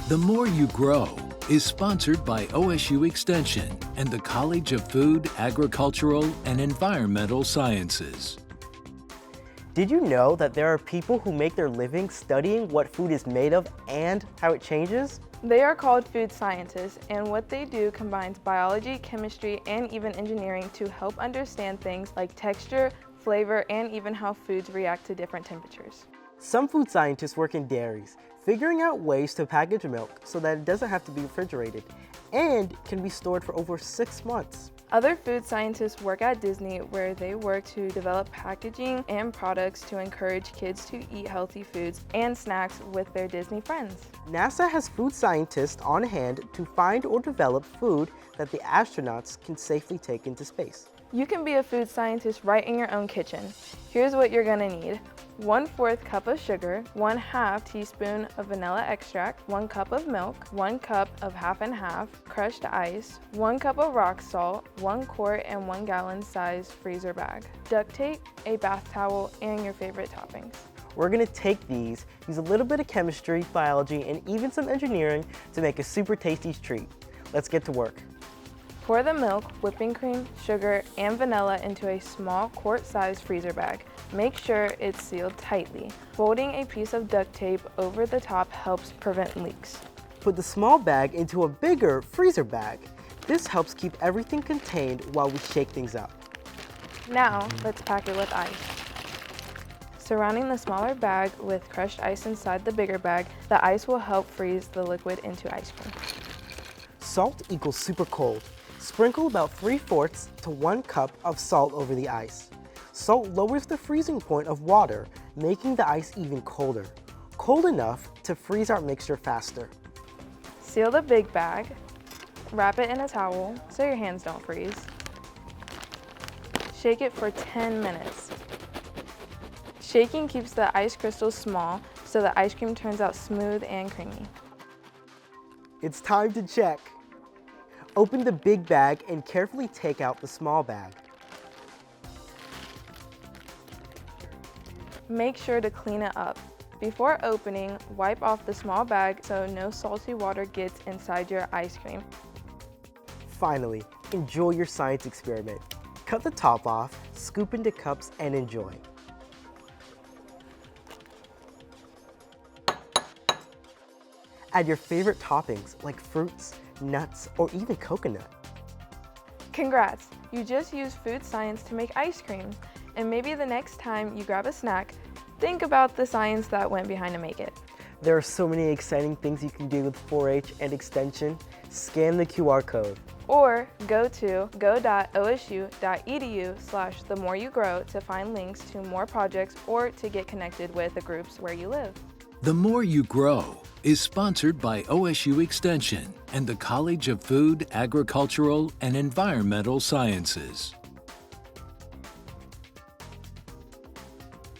The More You Grow is sponsored by OSU Extension and the College of Food, Agricultural, and Environmental Sciences. Did you know that there are people who make their living studying what food is made of and how it changes? They are called food scientists, and what they do combines biology, chemistry, and even engineering to help understand things like texture, flavor, and even how foods react to different temperatures. Some food scientists work in dairies, figuring out ways to package milk so that it doesn't have to be refrigerated and can be stored for over 6 months. Other food scientists work at Disney, where they work to develop packaging and products to encourage kids to eat healthy foods and snacks with their Disney friends. NASA has food scientists on hand to find or develop food that the astronauts can safely take into space. You can be a food scientist right in your own kitchen. Here's what you're gonna need. 1/4 cup of sugar, 1/2 teaspoon of vanilla extract, 1 cup of milk, 1 cup of half and half crushed ice, 1 cup of rock salt, 1 quart and 1 gallon size freezer bag, duct tape, a bath towel, and your favorite toppings. We're gonna take these, use a little bit of chemistry, biology, and even some engineering to make a super tasty treat. Let's get to work. Pour the milk, whipping cream, sugar, and vanilla into a small quart-sized freezer bag. Make sure it's sealed tightly. Folding a piece of duct tape over the top helps prevent leaks. Put the small bag into a bigger freezer bag. This helps keep everything contained while we shake things up. Now, let's pack it with ice. Surrounding the smaller bag with crushed ice inside the bigger bag, the ice will help freeze the liquid into ice cream. Salt equals super cold. Sprinkle about 3/4 to 1 cup of salt over the ice. Salt lowers the freezing point of water, making the ice even colder. Cold enough to freeze our mixture faster. Seal the big bag. Wrap it in a towel so your hands don't freeze. Shake it for 10 minutes. Shaking keeps the ice crystals small so the ice cream turns out smooth and creamy. It's time to check. Open the big bag and carefully take out the small bag. Make sure to clean it up. Before opening, wipe off the small bag so no salty water gets inside your ice cream. Finally, enjoy your science experiment. Cut the top off, scoop into cups, and enjoy. Add your favorite toppings like fruits, nuts, or even coconut. Congrats! You just used food science to make ice cream. And maybe the next time you grab a snack, think about the science that went behind to make it. There are so many exciting things you can do with 4-H and Extension. Scan the QR code. Or go to go.osu.edu/themoreYouGrow to find links to more projects or to get connected with the groups where you live. The More You Grow is sponsored by OSU Extension and the College of Food, Agricultural, and Environmental Sciences.